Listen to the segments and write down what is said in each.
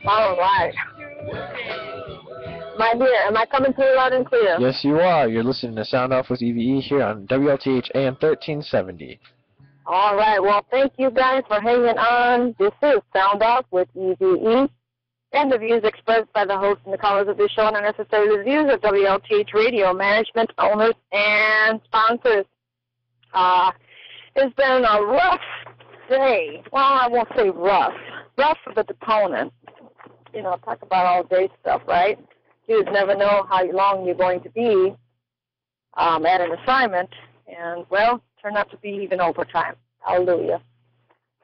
All right. Am I here? Am I coming through loud and clear? Yes, you are. You're listening to Sound Off with E.V.E. here on WLTH AM 1370. All right. Well, thank you guys for hanging on. This is Sound Off with E.V.E. And the views expressed by the host and the callers of this show are not necessarily the views of WLTH Radio, management, owners, and sponsors. It's been a rough day. Well, I won't say rough. Rough for the deponent. You know, talk about all day stuff, right? You just never know how long you're going to be at an assignment. And, well, turn out to be even overtime. Hallelujah.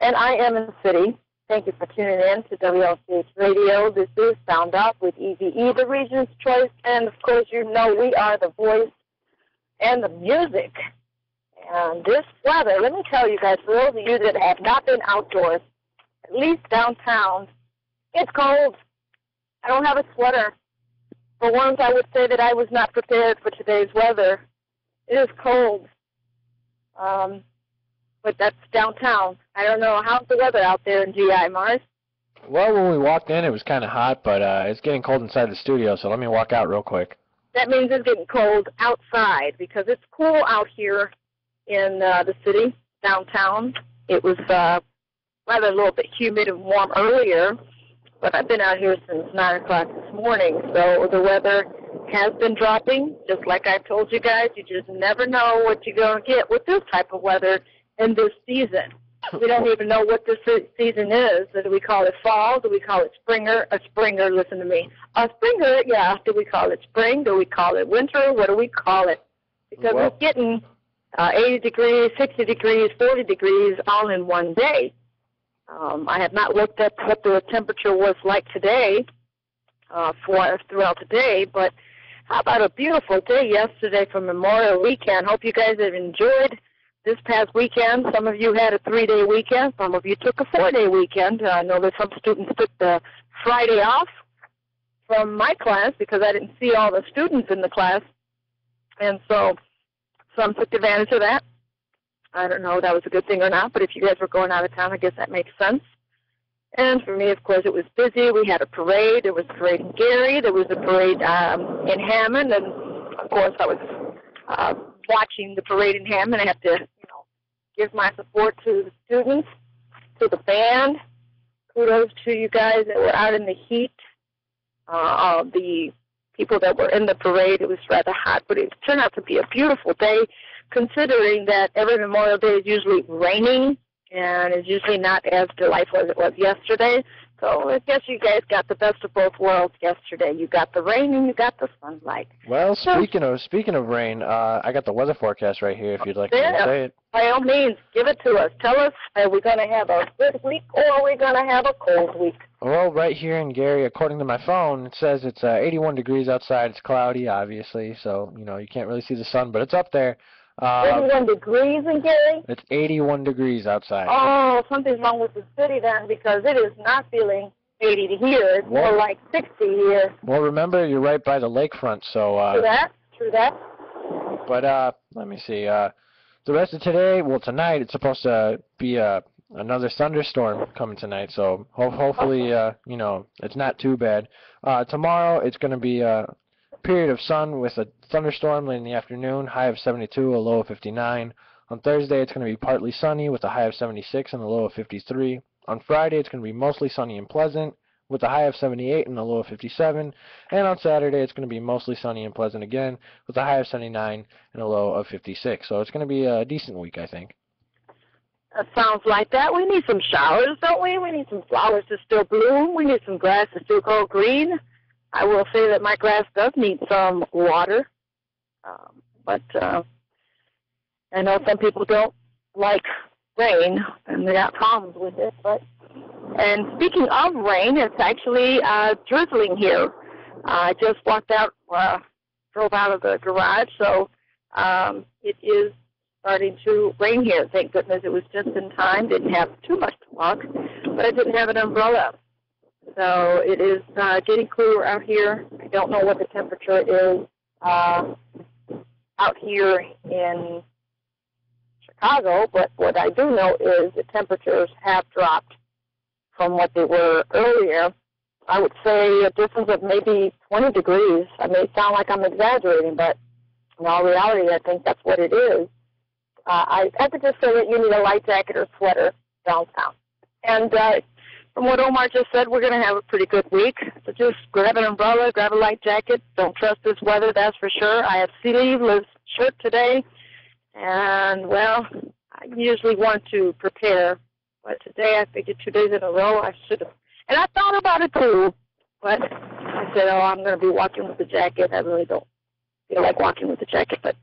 And I am in the city. Thank you for tuning in to WLCH Radio. This is Sound Off with E.V.E., the region's choice. And, of course, you know we are the voice and the music. And this weather, let me tell you guys, for those of you that have not been outdoors, at least downtown, it's cold. I don't have a sweater. For once, I would say that I was not prepared for today's weather. It is cold. But that's downtown. I don't know. How's the weather out there in GI, Mars? Well, when we walked in, it was kind of hot, but it's getting cold inside the studio, so let me walk out real quick. That means it's getting cold outside because it's cool out here in the city, downtown. It was rather a little bit humid and warm earlier, but I've been out here since 9 o'clock this morning, so the weather has been dropping. Just like I've told you guys, you just never know what you're going to get with this type of weather in this season. We don't even know what this season is. Do we call it fall? Do we call it springer? A springer, listen to me. A springer, yeah. Do we call it spring? Do we call it winter? What do we call it? Because well, it's getting 80 degrees, 60 degrees, 40 degrees all in one day. I have not looked at what the temperature was like today throughout the day, but how about a beautiful day yesterday for Memorial Weekend? Hope you guys have enjoyed this past weekend. Some of you had a 3-day weekend. Some of you took a 4-day weekend. I know that some students took the Friday off from my class because I didn't see all the students in the class. And so some took advantage of that. I don't know if that was a good thing or not, but if you guys were going out of town, I guess that makes sense. And for me, of course, it was busy. We had a parade. There was a parade in Gary. There was a parade in Hammond. And, of course, I was watching the parade in Hammond. I have to, give my support to the students, to the band. Kudos to you guys that were out in the heat. The people that were in the parade, it was rather hot, but it turned out to be a beautiful day, considering that every Memorial Day is usually raining and is usually not as delightful as it was yesterday. So I guess you guys got the best of both worlds yesterday. You got the rain and you got the sunlight. Well, speaking of rain, I got the weather forecast right here if you'd like me to say it. By all means, give it to us. Tell us, are we going to have a good week or are we going to have a cold week? Well, right here in Gary, according to my phone, it says it's 81 degrees outside. It's cloudy, obviously, so, you can't really see the sun, but it's up there. 81 degrees in Gary? It's 81 degrees outside. Oh, something's wrong with the city then because it is not feeling 80 here. It's more like 60 here. Well, remember, you're right by the lakefront, so... True that. But, let me see. The rest of today, well, tonight, it's supposed to be another thunderstorm coming tonight, so hopefully, it's not too bad. Tomorrow, it's going to be a period of sun with a thunderstorm late in the afternoon, high of 72, a low of 59. On Thursday, it's going to be partly sunny with a high of 76 and a low of 53. On Friday, it's going to be mostly sunny and pleasant with a high of 78 and a low of 57. And on Saturday, it's going to be mostly sunny and pleasant again with a high of 79 and a low of 56. So it's going to be a decent week, I think. That sounds like that. We need some showers, don't we? We need some flowers to still bloom. We need some grass to still go green. I will say that my grass does need some water. But I know some people don't like rain, and they got problems with it. And speaking of rain, it's actually drizzling here. I just walked out, drove out of the garage, so it is starting to rain here. Thank goodness it was just in time. Didn't have too much to walk, but I didn't have an umbrella. So it is getting cooler out here. I don't know what the temperature is out here in Chicago, but what I do know is the temperatures have dropped from what they were earlier. I would say a difference of maybe 20 degrees. I may sound like I'm exaggerating, but in all reality, I think that's what it is. I could just say that you need a light jacket or sweater downtown. And from what Omar just said, we're going to have a pretty good week. So just grab an umbrella, grab a light jacket. Don't trust this weather, that's for sure. I have sleeveless shirt today. And, well, I usually want to prepare. But today I figured 2 days in a row I should have. And I thought about it, too. But I said, oh, I'm going to be walking with a jacket. I really don't feel like walking with a jacket. But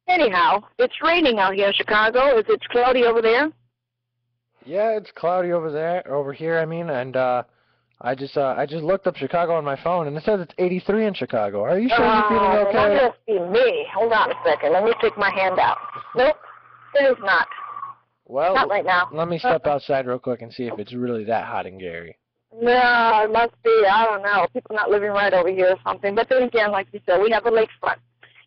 anyhow, it's raining out here in Chicago. Is it cloudy over there? Yeah, it's cloudy over here, I mean, and I just looked up Chicago on my phone, and it says it's 83 in Chicago. Are you sure you're feeling okay? That must be me. Hold on a second. Let me take my hand out. Nope, it is not. Well, not right now. Let me step outside real quick and see if it's really that hot in Gary. No, it must be. I don't know. People not living right over here or something. But then again, like you said, we have a lakefront.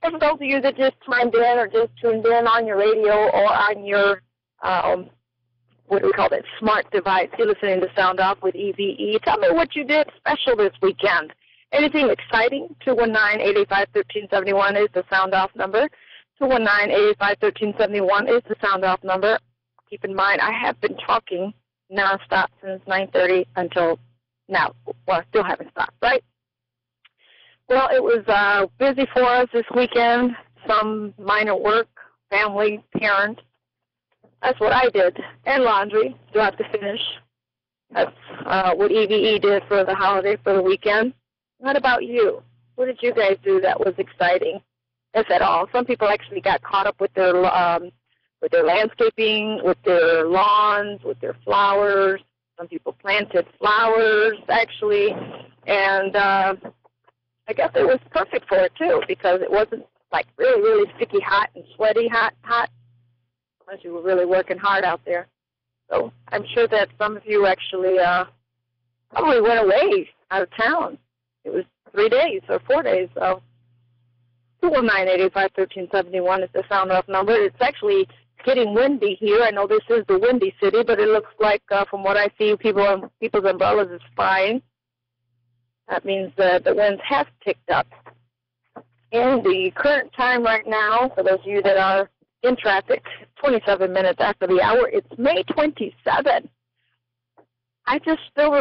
And for those of you that just chimed in or just tuned in on your radio or on your what do we call that, smart device, you're listening to Sound Off with E.V.E. Tell me what you did special this weekend. Anything exciting? 219-885-1371 is the Sound Off number. 219-885-1371 is the Sound Off number. Keep in mind, I have been talking nonstop since 9:30 until now. Well, I still haven't stopped, right? Well, it was busy for us this weekend. Some minor work, family, parent. That's what I did. And laundry. Still have to finish. That's what E.V.E. did for the holiday, for the weekend. What about you? What did you guys do that was exciting, if at all? Some people actually got caught up with their landscaping, with their lawns, with their flowers. Some people planted flowers, actually. And I guess it was perfect for it, too, because it wasn't, like, really, really sticky hot and sweaty hot. Unless you were really working hard out there. So I'm sure that some of you actually probably went away out of town. It was 3 days or 4 days. So 219-885-1371 is the Sound Off number. It's actually getting windy here. I know this is the windy city, but it looks like from what I see, people's umbrellas is flying. That means the winds have picked up. And the current time right now, for those of you that are in traffic, 27 minutes after the hour. It's May 27. I can still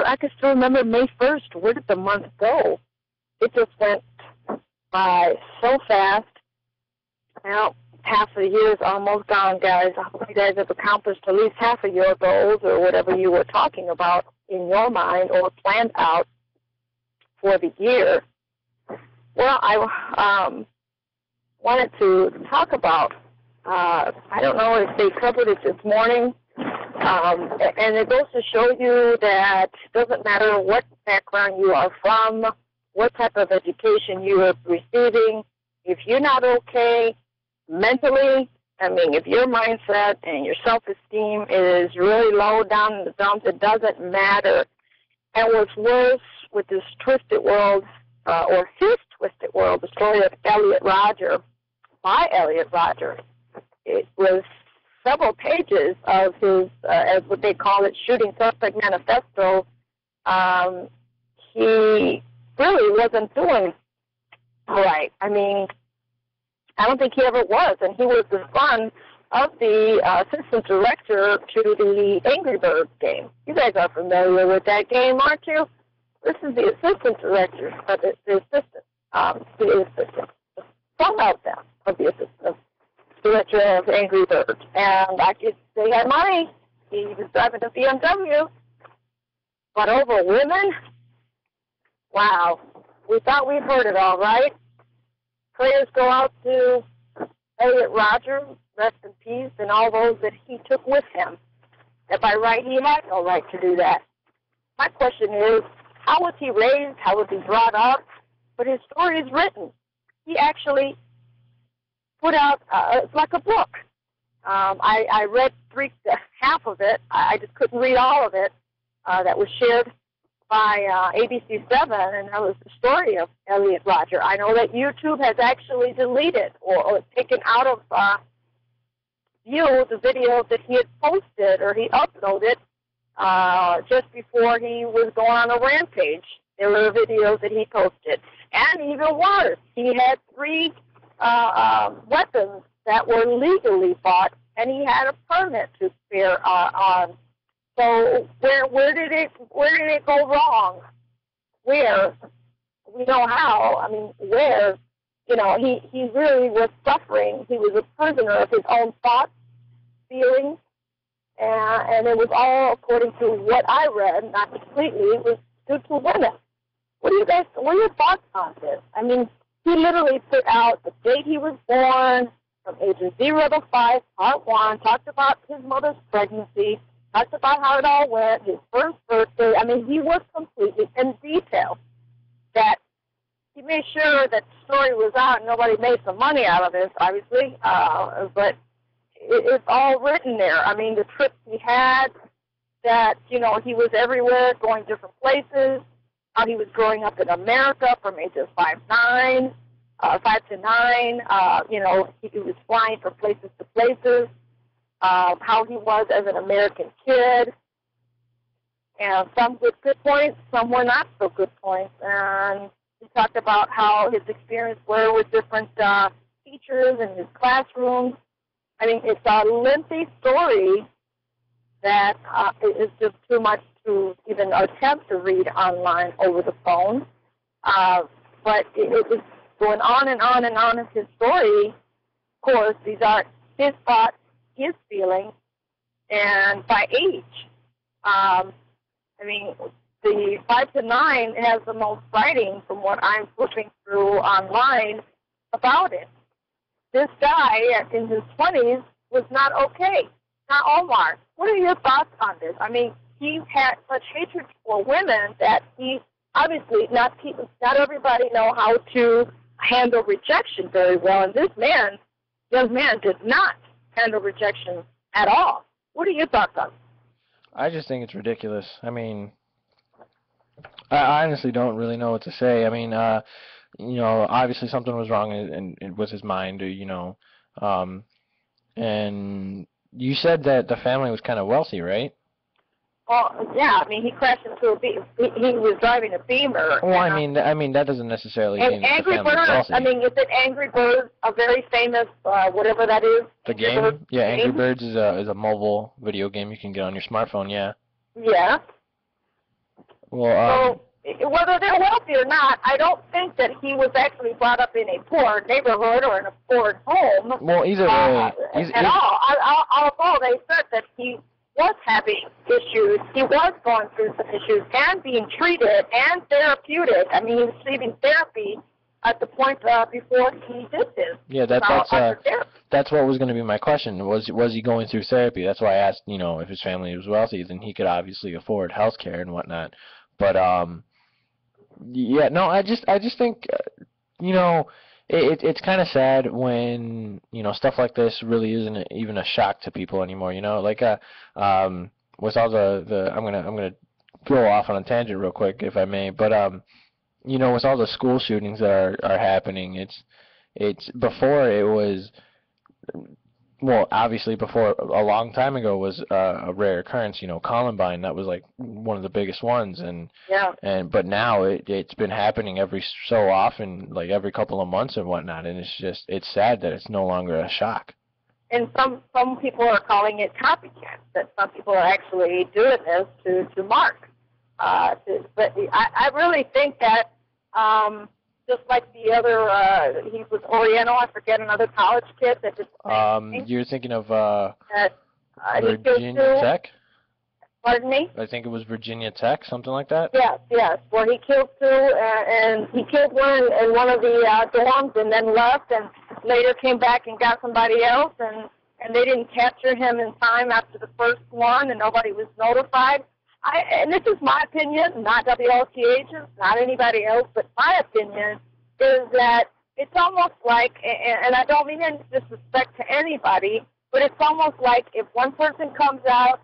remember May 1st. Where did the month go? It just went by so fast. Well, half of the year is almost gone, guys. I hope you guys have accomplished at least half of your goals or whatever you were talking about in your mind or planned out for the year. Well, I wanted to talk about I don't know if they covered it this morning, and it goes to show you that it doesn't matter what background you are from, what type of education you are receiving, if you're not okay mentally, I mean, if your mindset and your self-esteem is really low down in the dumps, it doesn't matter. And what's worse with this twisted world, or his twisted world, the story of Elliot Rodger, by Elliot Rodger, it was several pages of his, as what they call it, shooting suspect manifesto. He really wasn't doing right. I mean, I don't think he ever was, and he was the son of the assistant director to the Angry Birds game. You guys are familiar with that game, aren't you? This is the assistant director, the assistant, some of them of the assistant director of Angry Birds. And I guess they had money. He was driving a BMW. But over women, wow. We thought we'd heard it all, right? Prayers go out to Elliot Rodger, rest in peace, and all those that he took with him. That by right, he had no right to do that. My question is, how was he raised? How was he brought up? But his story is written. He actually put out, it's like a book. I read half of it. I just couldn't read all of it. That was shared by ABC 7, and that was the story of Elliot Rodger. I know that YouTube has actually deleted or taken out of view the videos that he had posted or he uploaded just before he was going on a rampage. There were videos that he posted. And even worse, he had 3 weapons that were legally bought, and he had a permit to bear arms. So where did it go wrong? Where? We know how. I mean, where? You know, he really was suffering. He was a prisoner of his own thoughts, feelings, and it was all, according to what I read, not completely, it was due to women. What are your thoughts on this? I mean, he literally put out the date he was born, from ages 0 to 5, part 1, talked about his mother's pregnancy, talked about how it all went, his first birthday. I mean, he was completely in detail. That he made sure that the story was out and nobody made some money out of this, obviously, but it's all written there. I mean, the trips he had, that, you know, he was everywhere, going different places, how he was growing up in America from ages 5 to 9, you know, he was flying from places to places, how he was as an American kid, and some good points, some were not so good points, and he talked about how his experience were with different teachers in his classrooms. I mean, it's a lengthy story that is just too much to even attempt to read online over the phone, but it was going on and on and on in his story. Of course, these are his thoughts, his feelings, and by age. I mean, the 5 to 9 has the most writing from what I'm flipping through online about it. This guy in his 20s was not okay. Now, Omar, what are your thoughts on this? I mean, he had such hatred for women that he obviously not everybody know how to handle rejection very well, and this young man did not handle rejection at all. What are your thoughts on it? I just think it's ridiculous. I mean, I honestly don't really know what to say. I mean, you know, obviously something was wrong and it was his mind, you know. And you said that the family was kind of wealthy, right? Well, yeah. I mean, he crashed into a Beamer. He was driving a Beamer. Well, I mean that doesn't necessarily mean that the family was wealthy. I mean, is it Angry Birds, a very famous whatever that is? The game? Yeah, Angry Birds is a mobile video game you can get on your smartphone. Yeah. Yeah. Well, so whether they're wealthy or not, I don't think that he was actually brought up in a poor neighborhood or in a poor home. Well, either way, although they said that he was having issues, he was going through some issues and being treated and therapeutic. I mean, he was receiving therapy at the point before he did this. Yeah, that's what was going to be my question. Was he going through therapy? That's why I asked. You know, if his family was wealthy, then he could obviously afford health care and whatnot. But yeah, no, I just think, you know, it's kind of sad when, you know, stuff like this really isn't even a shock to people anymore. You know, like with all the I'm gonna go off on a tangent real quick if I may, but you know, with all the school shootings that are happening, it's before it was. Well, obviously, before a long time ago was a rare occurrence. You know, Columbine, that was like one of the biggest ones, but now it's been happening every so often, like every couple of months and whatnot, and it's sad that it's no longer a shock. And some people are calling it copycat. That some people are actually doing this to mark. But I really think that. Just like the other, he was Oriental. I forget another college kid that just. You're thinking of Virginia Tech? Pardon me? I think it was Virginia Tech, something like that. Yes. Well, he killed 2, and he killed one in one of the dorms, and then left, and later came back and got somebody else, and they didn't capture him in time after the first one, and nobody was notified. And this is my opinion, not WLTH's, not anybody else, but my opinion is that it's almost like, and I don't mean any disrespect to anybody, but it's almost like if one person comes out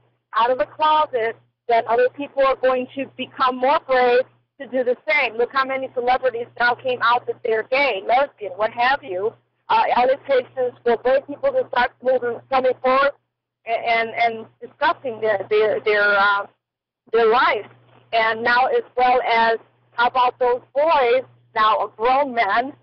of the closet, then other people are going to become more brave to do the same. Look how many celebrities now came out that they're gay, lesbian, what have you. all it takes is for brave people to start coming forward and discussing their life. And now, as well as, how about those boys, now grown men,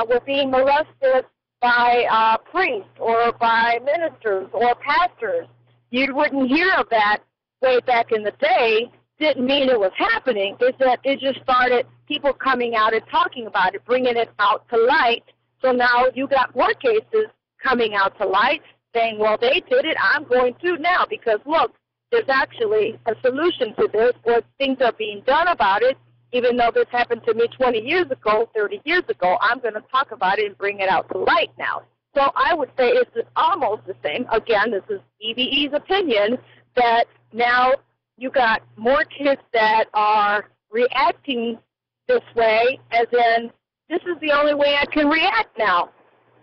were being molested by priests or by ministers or pastors. You wouldn't hear of that way back in the day. Didn't mean it was happening. It's that it just started people coming out and talking about it, bringing it out to light. So now you got more cases coming out to light saying, well, they did it, I'm going to now, because, look, there's actually a solution to this, or things are being done about it. Even though this happened to me 20 years ago, 30 years ago, I'm going to talk about it and bring it out to light now. So I would say it's almost the same. Again, this is E.V.E.'s opinion, that now you got more kids that are reacting this way, as in, this is the only way I can react now.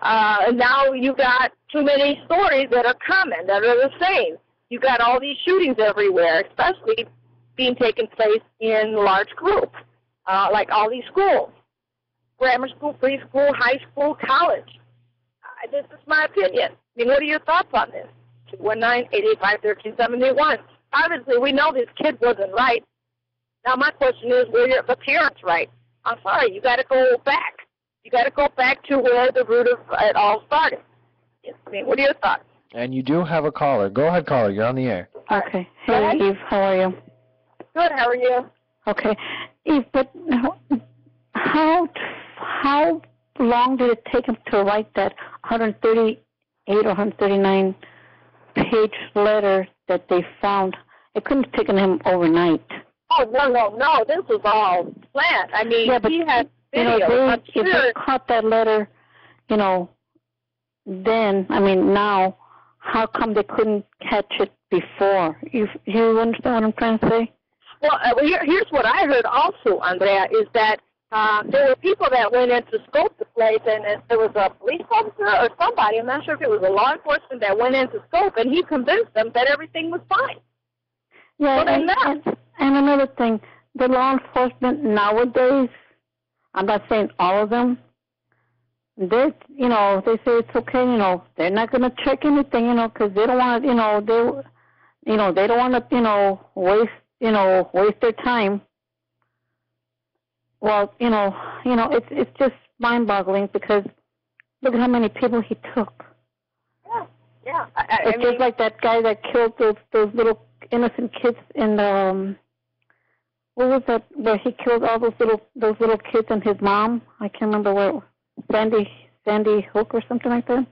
And now you got too many stories that are common, that are the same. You got all these shootings everywhere, especially being taken place in large groups, like all these schools, grammar school, preschool, high school, college. This is my opinion. I mean, what are your thoughts on this? 219-885-1371. Obviously, we know this kid wasn't right. Now, my question is, were the parents right? I'm sorry, you got to go back. You got to go back to where the root of it all started. I mean, what are your thoughts? And you do have a caller. Go ahead, caller. You're on the air. Okay. Hey, Eve, how are you? Good, how are you? Okay. Eve, but how long did it take him to write that 138 or 139 page letter that they found? It couldn't have taken him overnight. Oh, no. This was all planned. I mean, yeah, but, he had videos. If they caught that letter, then, I mean, now, how come they couldn't catch it before? You understand what I'm trying to say? Well, here's what I heard also, Andrea, is that there were people that went in to scope the place, and there was a police officer or somebody, I'm not sure if it was a law enforcement, that went in to scope, and he convinced them that everything was fine. Yeah, and another thing, the law enforcement nowadays, I'm not saying all of them, they say it's okay, they're not going to check anything, because they don't want to, they don't want to, waste their time. Well, it's just mind-boggling, because look at how many people he took. Yeah. It's just like that guy that killed those little innocent kids in the, what was that, where he killed all those little kids and his mom? I can't remember where it was. Sandy Hook or something like that?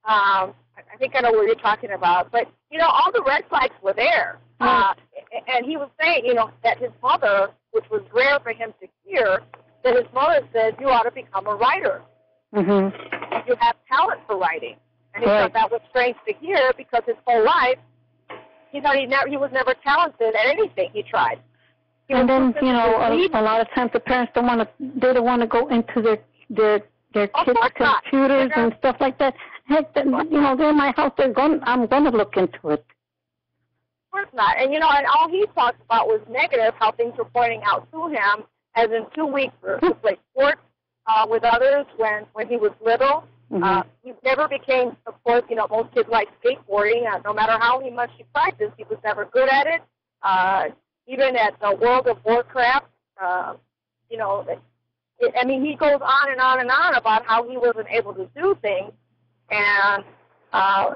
I think I know what you're talking about. But, all the red flags were there. And he was saying, that his mother, which was rare for him to hear, that his mother said, you ought to become a writer. Mm-hmm. You have talent for writing. And he thought that was strange to hear, because his whole life, he thought he was never talented at anything he tried. And then, a lot of times the parents don't want to go into their kids' computers and stuff like that. Heck, they're in my house. I'm going to look into it. Of course not. And, and all he talked about was negative, how things were pointing out to him, as in 2 weeks to play sports with others when he was little. Mm-hmm. He never became, of course, most kids like skateboarding. No matter how much he practiced, he was never good at it. Even at the World of Warcraft, he goes on and on and on about how he wasn't able to do things. And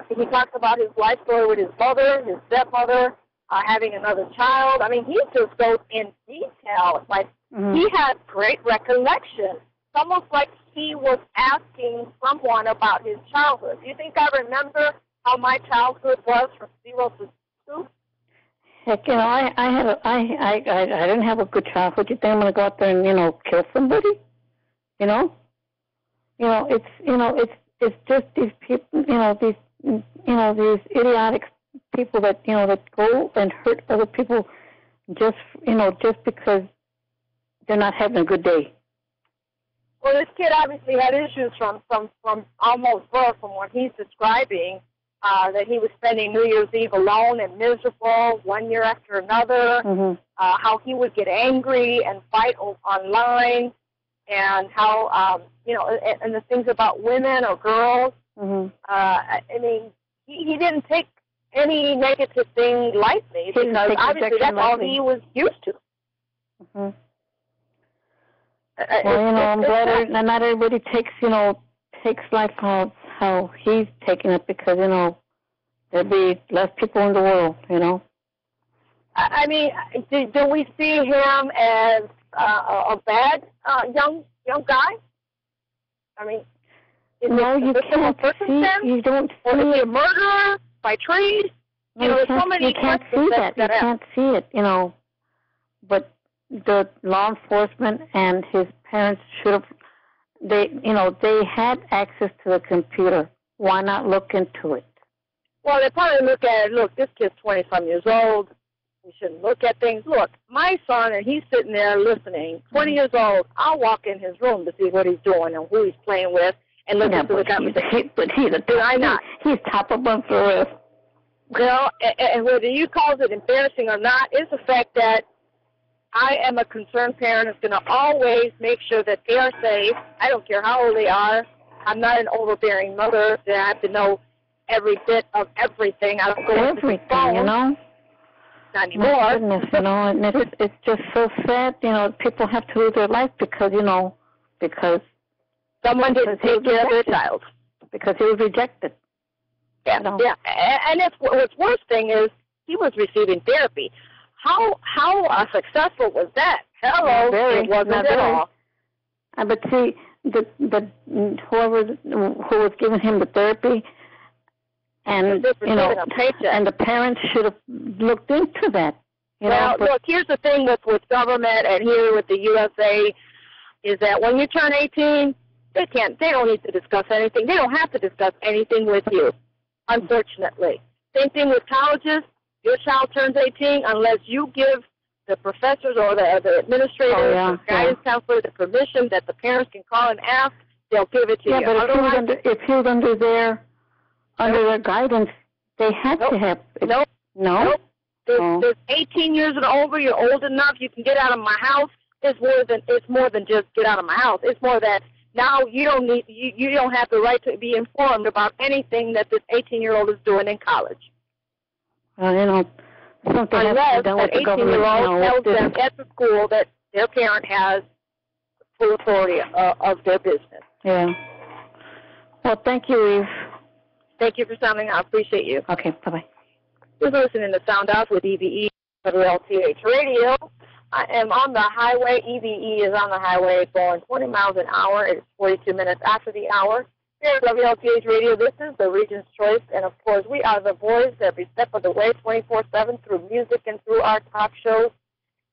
he talks about his life story with his mother, his stepmother, having another child. I mean, he just goes in detail. Like, he had great recollection. It's almost like he was asking someone about his childhood. Do you think I remember how my childhood was from 0 to 2? Heck, I didn't have a good childhood. You think I'm going to go out there and, kill somebody? It's just these people, these idiotic people that, that go and hurt other people just because they're not having a good day. Well, this kid obviously had issues from almost birth, from what he's describing, that he was spending New Year's Eve alone and miserable one year after another, how he would get angry and fight online. and how, and the things about women or girls. Mm-hmm. I mean, he didn't take any negative thing lightly because obviously that's all he was used to. Mm-hmm. Well, I'm glad not everybody takes life how he's taking it because, there'd be less people in the world, I mean, do we see him as a bad young guy? I mean, you can't see. You don't see. Or is he a murderer by trade? No, there's so many you can't see that. You can't see it. But the law enforcement and his parents should have. They had access to the computer. Why not look into it? Well, they probably look at it. Look, this kid's 20-some years old. We shouldn't look at things. Look, my son, and he's sitting there listening, 20 years old. I'll walk in his room to see what he's doing and who he's playing with and listen to the conversation. But he's He's top of one for real. Well, and whether you call it embarrassing or not is the fact that I am a concerned parent who's going to always make sure that they are safe. I don't care how old they are. I'm not an overbearing mother that I have to know every bit of everything. I don't go everything, Not anymore. My goodness, and it's just so sad. People have to lose their life because someone didn't take care of their child because he was rejected. Yeah, yeah. And what's worst thing is he was receiving therapy. How successful was that? Hello, it wasn't at all. But see, whoever who was giving him the therapy, and and the parents should have looked into that. Look, here's the thing with government and here with the USA is that when you turn 18, they don't need to discuss anything. They don't have to discuss anything with you, unfortunately. Same thing with colleges. Your child turns 18 unless you give the professors or the administrators or guidance counselor the permission that the parents can call and ask, they'll give it to you. Yeah, but if he was under their guidance, they had to have it. Nope. There's 18 years and over, you're old enough, you can get out of my house. It's more than just get out of my house. It's more that now you don't have the right to be informed about anything that this 18-year-old is doing in college. Something unless done with an 18-year-old tells them at the school that their parent has full authority of their business. Yeah. Well, thank you, Eve. Thank you for sounding out. I appreciate you. Okay, bye-bye. You're listening to Sound Off with E.V.E. WLTH Radio. I am on the highway. E.V.E. is on the highway going 20 miles an hour. It's 42 minutes after the hour. Here at WLTH Radio, this is the Region's Choice, and of course, we are the voice every step of the way, 24/7 through music and through our talk shows.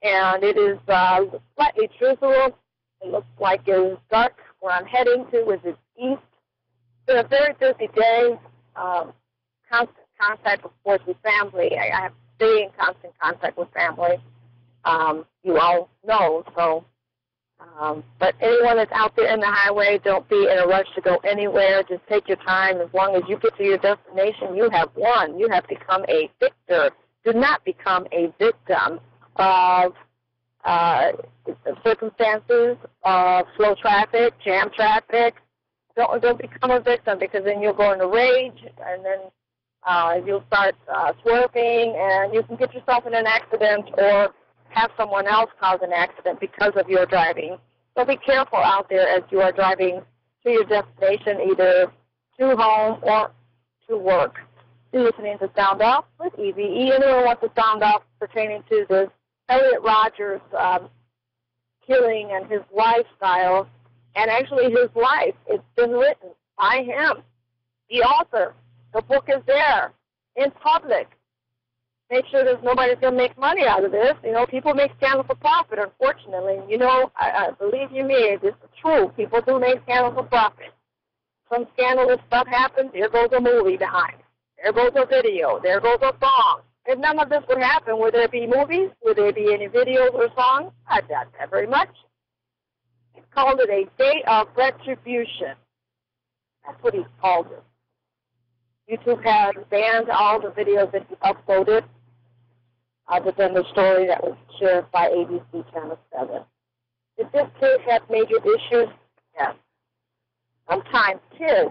And it is slightly drizzle. It looks like it's dark. Where I'm heading to is east. It's been a very busy day. Constant contact, of course, with family. I have to stay in constant contact with family. You all know, so. But anyone that's out there in the highway, don't be in a rush to go anywhere. Just take your time. As long as you get to your destination, you have won. You have become a victor. Do not become a victim of circumstances, of slow traffic, jam traffic. Don't become a victim, because then you'll go into rage, and then you'll start swerving, and you can get yourself in an accident or have someone else cause an accident because of your driving. So be careful out there as you are driving to your destination, either to home or to work. You're listening to Sound Off with E.V.E. Anyone wants to sound off pertaining to this Elliot Rogers killing and his lifestyle, and actually his life, it's been written by him, the author. The book is there in public. Make sure there's nobody's going to make money out of this. People make scandal for profit, unfortunately. I believe you me, this is true. People do make scandal for profit. Some scandalous stuff happens, there goes a movie behind. There goes a video. There goes a song. If none of this would happen, would there be movies? Would there be any videos or songs? I doubt that very much. He's called it a day of retribution. That's what he's called it. YouTube has banned all the videos that he uploaded, other than the story that was shared by ABC Channel 7. Did this kid have major issues? Yes. Sometimes kids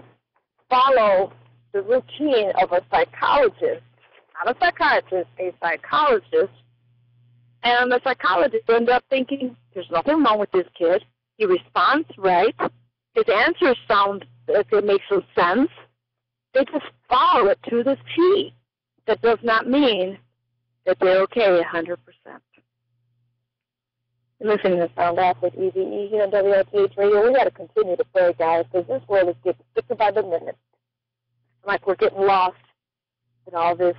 follow the routine of a psychologist, not a psychiatrist, a psychologist, and the psychologist ends up thinking, there's nothing wrong with this kid. He responds right. His answers sound like they make some sense. They just follow it to the T. That does not mean that they're okay 100%. Listening to Sound Off with E.V.E. here on WLTH Radio. We got to continue to pray, guys, because this world is getting sicker by the minute. Like we're getting lost in all this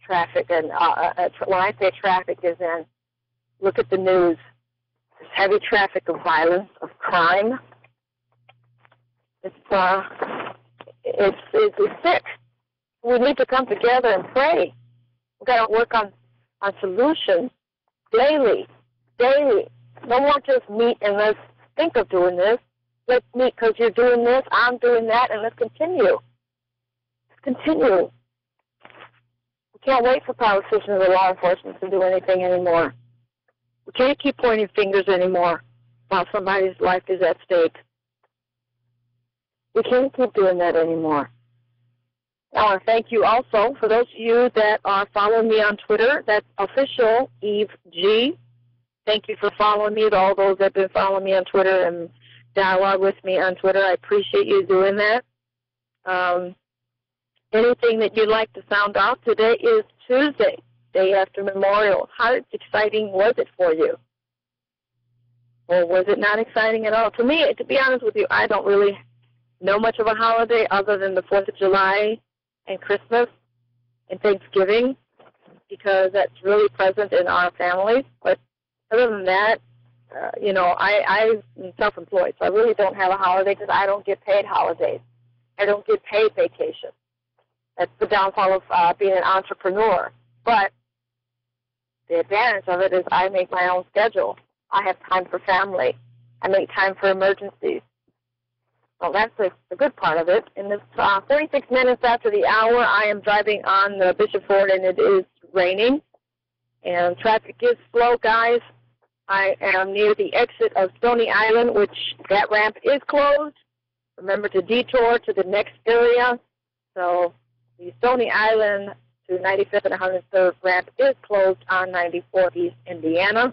traffic. And when I say traffic, is in look at the news. There's heavy traffic of violence, of crime. It's sick. We need to come together and pray. We've got to work on solutions. Daily. No more just meet and let's think of doing this. Let's meet because you're doing this, I'm doing that, and let's continue. We can't wait for politicians or law enforcement to do anything anymore. We can't keep pointing fingers anymore while somebody's life is at stake. We can't keep doing that anymore. I want to thank you also for those of you that are following me on Twitter. That's official E.V.E. Thank you for following me. To all those that have been following me on Twitter and dialogue with me on Twitter, I appreciate you doing that. Anything that you'd like to sound off? Today is Tuesday, day after Memorial. How exciting was it for you? Or was it not exciting at all? To me, to be honest with you, I don't really know much of a holiday other than the 4th of July and Christmas and Thanksgiving, because that's really present in our families. But other than that, I'm self-employed, so I really don't have a holiday because I don't get paid holidays. I don't get paid vacation. That's the downfall of being an entrepreneur. But the advantage of it is I make my own schedule. I have time for family. I make time for emergencies. Well, that's the good part of it. In this 36 minutes after the hour, I am driving on the Bishop Ford, and it is raining. And traffic is slow, guys. I am near the exit of Stony Island, which that ramp is closed. Remember to detour to the next area. So the Stony Island to 95th and 103rd ramp is closed on 94 East Indiana.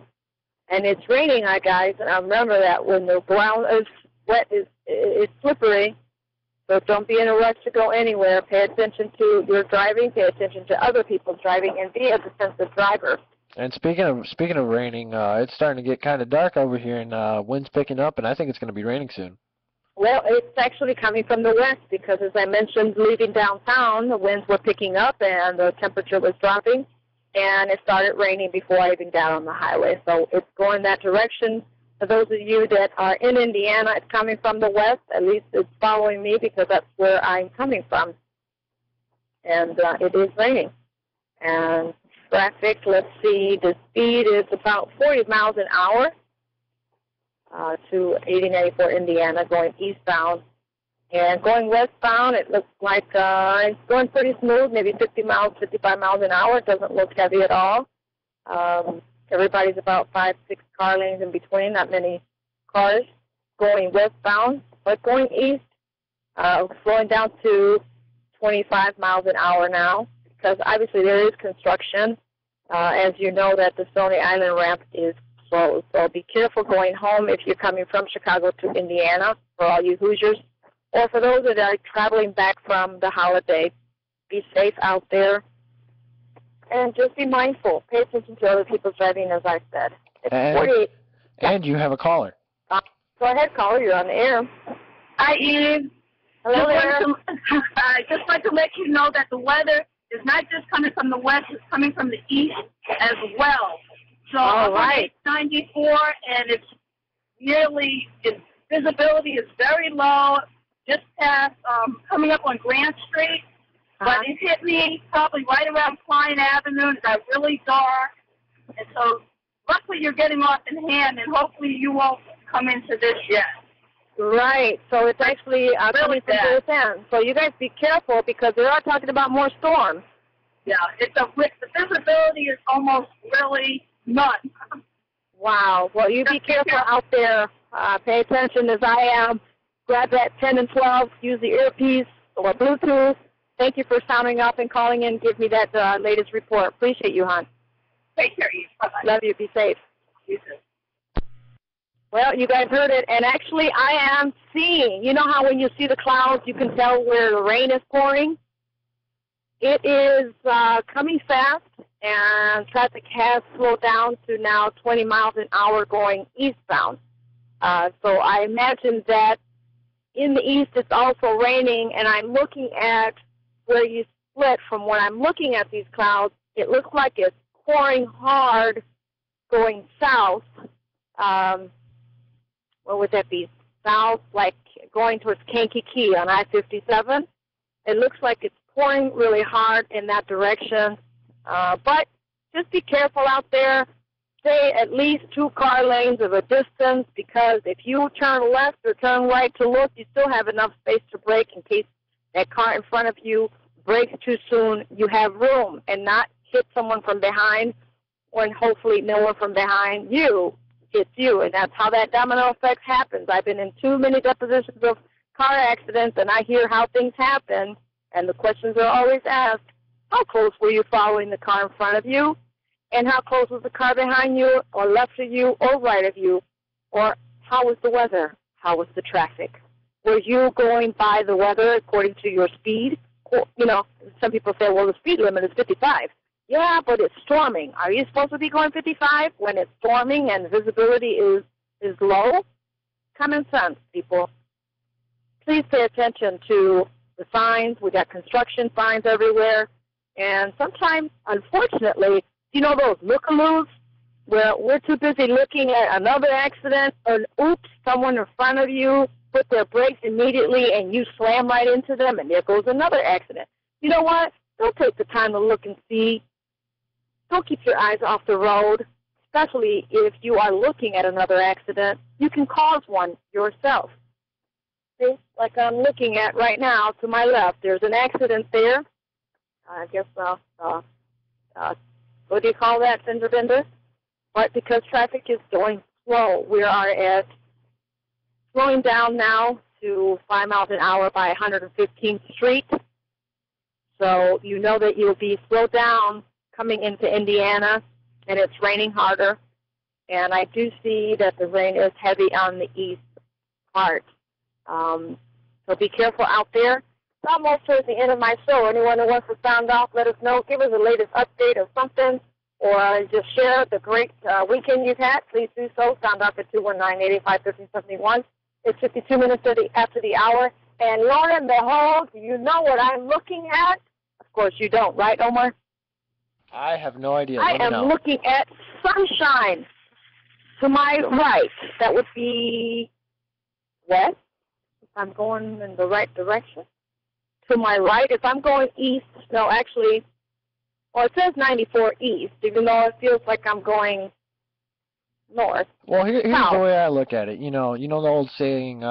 And it's raining, guys, and I remember that when the ground is wet, it's slippery, so don't be in a rush to go anywhere. Pay attention to your driving, pay attention to other people's driving, and be a defensive driver. And speaking of raining, it's starting to get kind of dark over here, and wind's picking up, and I think it's going to be raining soon. Well, it's actually coming from the west because, as I mentioned, leaving downtown, the winds were picking up and the temperature was dropping, and it started raining before I even got on the highway. So it's going that direction. For those of you that are in Indiana, it's coming from the west. At least it's following me because that's where I'm coming from. And it is raining. And traffic, let's see, the speed is about 40 miles an hour to 8094 Indiana going eastbound. And going westbound, it looks like it's going pretty smooth, maybe 50 miles, 55 miles an hour. It doesn't look heavy at all. Everybody's about 5, 6 car lanes in between, not many cars going westbound. But going east, slowing down to 25 miles an hour now, because obviously there is construction. As you know, that the Stony Island ramp is closed. So be careful going home if you're coming from Chicago to Indiana, for all you Hoosiers, or for those that are traveling back from the holiday. Be safe out there. And just be mindful. Pay attention to other people's driving, as I said. It's 48. And you have a caller. Go ahead, caller. You're on the air. Hi, Eve. Hello there. I just want to let you know that the weather is not just coming from the west, it's coming from the east as well. So all right. 94, and it's visibility is very low, just past, coming up on Grant Street. But it hit me probably right around Klein Avenue. It got really dark. And so luckily you're getting off in hand, and hopefully you won't come into this yet. Right. So it's actually coming from both ends. So you guys be careful because they are talking about more storms. Yeah, the visibility is almost really none. Wow. Well, you be careful out there. Pay attention as I am. Grab that 10 and 12. Use the earpiece or Bluetooth. Thank you for sounding up and calling in. Give me that latest report. Appreciate you, hon. Take care of you. Bye-bye. Love you. Be safe. You too. Well, you guys heard it, and actually I am seeing, you know how when you see the clouds you can tell where the rain is pouring? It is coming fast, and traffic has slowed down to now 20 miles an hour going eastbound. So I imagine that in the east it's also raining, and I'm looking at where you split. From when I'm looking at these clouds, it looks like it's pouring hard going south. What would that be? South, like going towards Kankakee on I-57. It looks like it's pouring really hard in that direction. But just be careful out there. Stay at least 2 car lanes of a distance, because if you turn left or turn right to look, you still have enough space to brake in case that car in front of you brakes too soon. You have room and not hit someone from behind, when hopefully no one from behind you hits you. And that's how that domino effect happens. I've been in too many depositions of car accidents, and I hear how things happen, and the questions are always asked: how close were you following the car in front of you? And how close was the car behind you, or left of you, or right of you? Or how was the weather? How was the traffic? Were you going by the weather according to your speed? Or, you know, some people say, well, the speed limit is 55. Yeah, but it's storming. Are you supposed to be going 55 when it's storming and visibility is low? Common sense, people. Please pay attention to the signs. We got construction signs everywhere. And sometimes, unfortunately, you know those look-a-loos where we're too busy looking at another accident, or oops, someone in front of you put their brakes immediately and you slam right into them, and there goes another accident. You know what? Don't take the time to look and see. Don't keep your eyes off the road, especially if you are looking at another accident. You can cause one yourself. See, like I'm looking at right now to my left, there's an accident there. I guess, what do you call that, fender bender? But because traffic is going slow, we are slowing down now to 5 miles an hour by 115th Street. So you know that you'll be slowed down coming into Indiana, and it's raining harder. And I do see that the rain is heavy on the east part. So be careful out there. It's almost towards the end of my show. Anyone who wants to sound off, let us know. Give us the latest update of something, or just share the great weekend you've had. Please do so. Sound off at 219-885-1371. It's 52 minutes after the hour. And lo and behold, do you know what I'm looking at? Of course you don't, right, Omar? I have no idea. I am looking at sunshine to my right. That would be west, if I'm going in the right direction. To my right, if I'm going east, no, actually, well, it says 94 east, even though it feels like I'm going north. Well, here's the way I look at it. You know the old saying,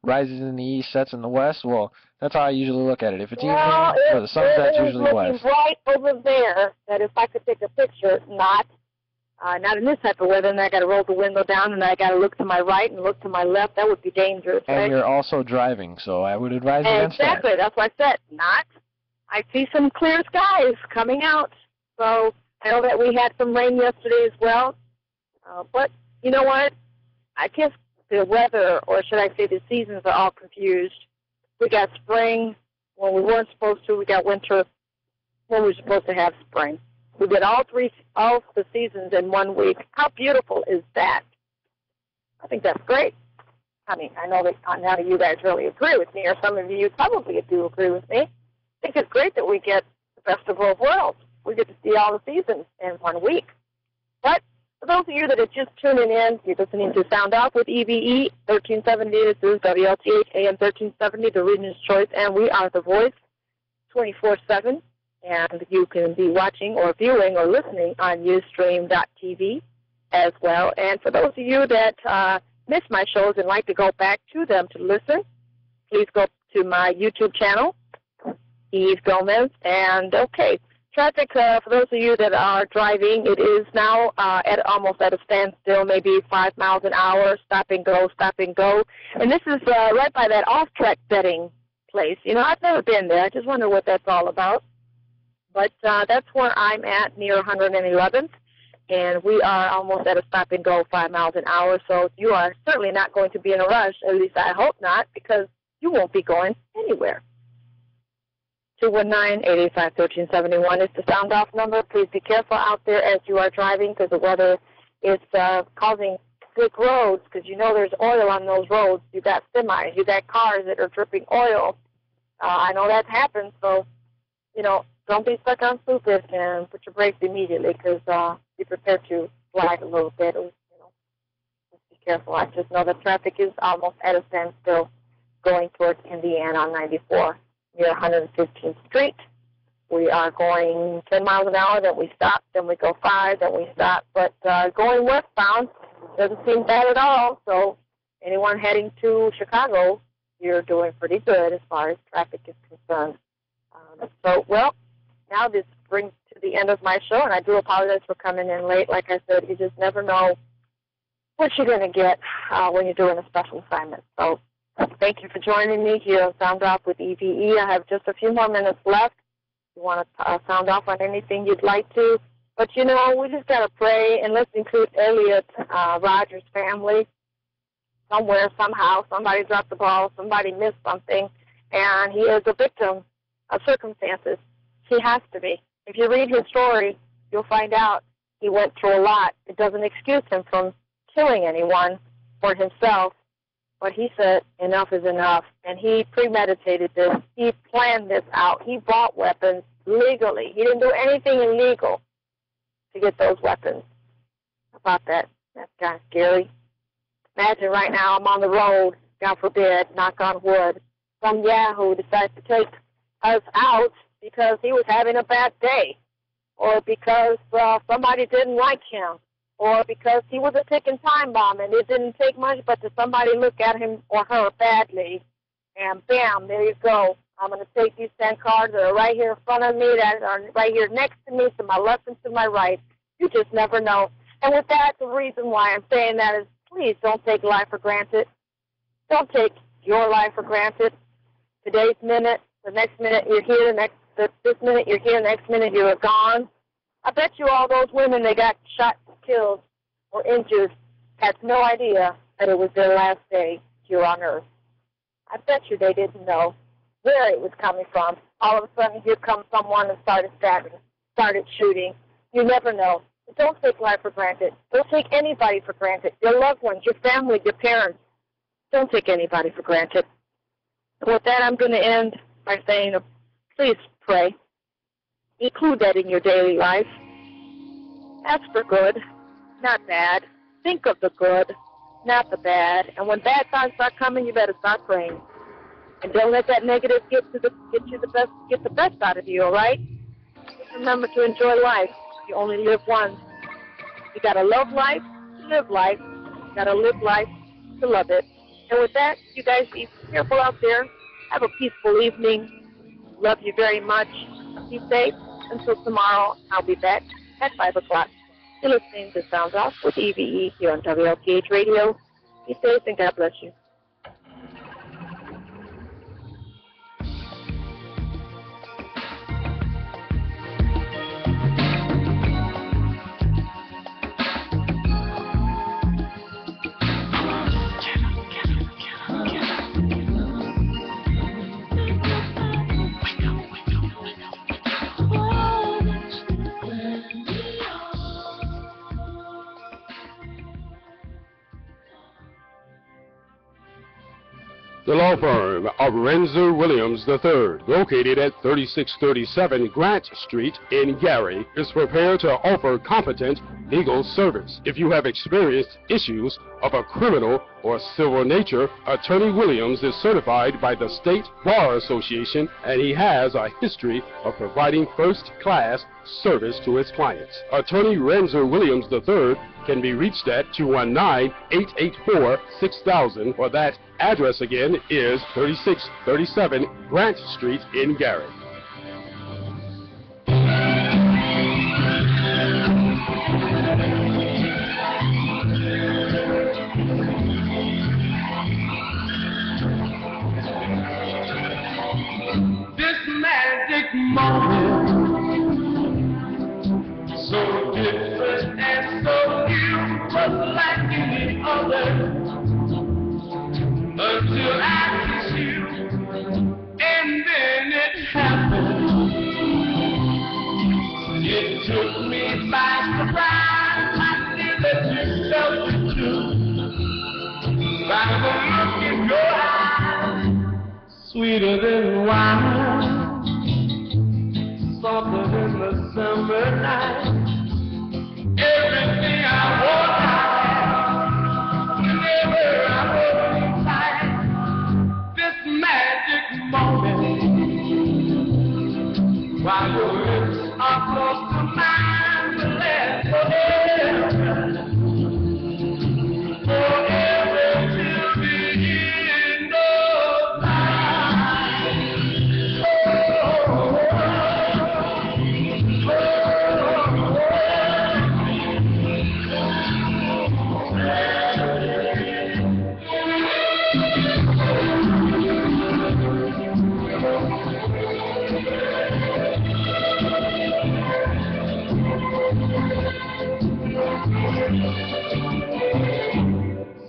rises in the east, sets in the west? Well, that's how I usually look at it. If it's evening or the sunset's usually west. Right over there, that if I could take a picture, not in this type of weather, and I got to roll the window down, and I got to look to my right and look to my left, that would be dangerous. And right? You're also driving, so I would advise against that. Exactly, that's what I said. Not. I see some clear skies coming out. So I know that we had some rain yesterday as well. But you know what? I guess the weather, or should I say the seasons, are all confused. We got spring when we weren't supposed to. We got winter when we were supposed to have spring. We get all the seasons in 1 week. How beautiful is that? I think that's great. I mean, I know that none of you guys really agree with me, or some of you probably do agree with me. I think it's great that we get the best of both worlds. We get to see all the seasons in 1 week. But for those of you that are just tuning in, you're listening to Sound Off with E.V.E. 1370. This is WLTH AM 1370, the Region's Choice, and we are the voice 24/7. And you can be watching or viewing or listening on Ustream.tv as well. And for those of you that miss my shows and like to go back to them to listen, please go to my YouTube channel, Eve Gomez. And, okay, Traffic, for those of you that are driving, it is now almost at a standstill, maybe 5 miles an hour, stop and go, stop and go. And this is right by that off-track betting place. You know, I've never been there. I just wonder what that's all about. But that's where I'm at, near 111th, and we are almost at a stop and go 5 miles an hour. So you are certainly not going to be in a rush, at least I hope not, because you won't be going anywhere. 219-885-1371 is the sound off number. Please be careful out there as you are driving because the weather is causing slick roads because you know there's oil on those roads. You got semis, you got cars that are dripping oil. I know that happens, so, you know, don't be stuck on stupid and put your brakes immediately because be prepared to slide a little bit. You know, just be careful. I just know the traffic is almost at a standstill going towards Indiana on 94. Near 115th Street. We are going 10 miles an hour, then we stop, then we go 5, then we stop. But going westbound doesn't seem bad at all. So anyone heading to Chicago, you're doing pretty good as far as traffic is concerned. Well, now this brings to the end of my show, and I do apologize for coming in late. Like I said, you just never know what you're going to get when you're doing a special assignment. So thank you for joining me here on Sound Off with E.V.E. I have just a few more minutes left. If you want to sound off on anything you'd like to. But, you know, we just got to pray, and let's include Elliot Rogers' family. Somewhere, somehow, somebody dropped the ball, somebody missed something, and he is a victim of circumstances. He has to be. If you read his story, you'll find out he went through a lot. It doesn't excuse him from killing anyone or himself. But he said, enough is enough, and he premeditated this. He planned this out. He bought weapons legally. He didn't do anything illegal to get those weapons. How about that? That's kind of scary. Imagine right now I'm on the road, God forbid, knock on wood. Some yahoo decides to take us out because he was having a bad day, or because somebody didn't like him, or because he was a ticking time bomb and it didn't take much but to somebody look at him or her badly, and bam, there you go. I'm going to take these 10 cards that are right here in front of me, that are right here next to me, to my left and to my right. You just never know. And with that, the reason why I'm saying that is please don't take life for granted. Don't take your life for granted. Today's minute, the next minute you're here, this minute you're here, next minute you're gone. I bet you all those women that got shot, killed, or injured had no idea that it was their last day here on Earth. I bet you they didn't know where it was coming from. All of a sudden, here comes someone and started stabbing, started shooting. You never know. But don't take life for granted. Don't take anybody for granted. Your loved ones, your family, your parents. Don't take anybody for granted. And with that, I'm going to end by saying, please pray. Include that in your daily life. Ask for good, not bad. Think of the good, not the bad. And when bad thoughts start coming, you better start praying. And don't let that negative get the best out of you, all right? Just remember to enjoy life. You only live once. You gotta love life to live life. You gotta live life to love it. And with that, you guys be careful out there. Have a peaceful evening. Love you very much. Be safe. Until tomorrow, I'll be back at 5 o'clock. You're listening to Sounds Off with E.V.E. here on WLPH Radio. Be safe and God bless you. The law firm of Renzer Williams III, located at 3637 Grant Street in Gary, is prepared to offer competent legal service. If you have experienced issues of a criminal or civil nature, Attorney Williams is certified by the State Bar Association, and he has a history of providing first-class service to his clients. Attorney Renzer Williams III can be reached at 219-884-6000, or that address again is 3637 Grant Street in Gary. moment, so different and so new, was like any other, until I kissed you, and then it happened. It took me by surprise. I knew that you felt it too, by the look in your eyes, sweeter than wine, softer than the summer night. Everything I want, whenever I hold you tight. This magic moment, while your lips are close to mine, will last forever, forever till the end of time.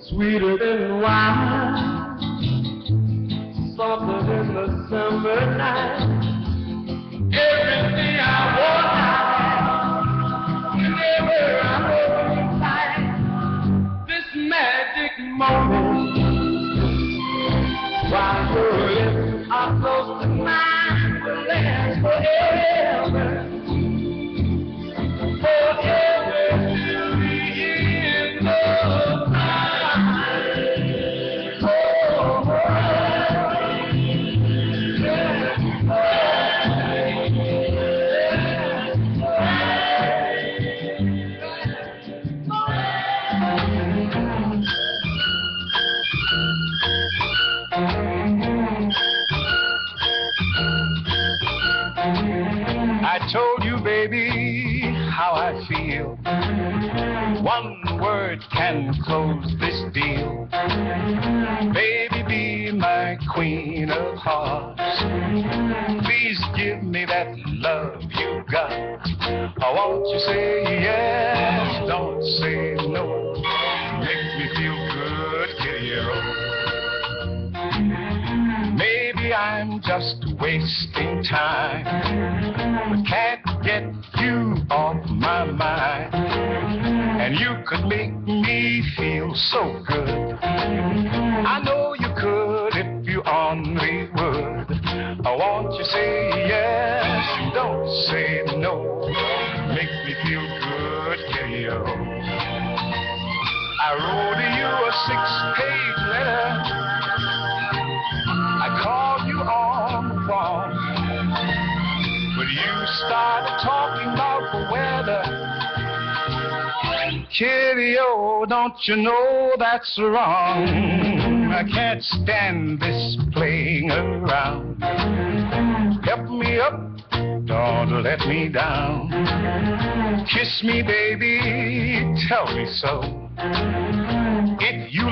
Sweeter than wine, softer than the summer night. Everything I want now, whenever I hold you tight. This magic moment, while your lips are close to mine, will last forever, forever till the end of time. I told you, baby, how I feel. One word can close this deal. Baby, be my queen of hearts. Please give me that love you got. I want you say yes, don't say no. Make me feel good, kiddo. Maybe I'm just wasting time, but can't get you off my mind. And you could make me feel so good. I know you could if you only would. I want you say yes, don't say no. Make me feel good, kiddo. I wrote you a 6-page letter. I called you on the phone, but you started talking about the weather. Kiddo, don't you know that's wrong? I can't stand this playing around. Help me up, don't let me down. Kiss me, baby, tell me so. If you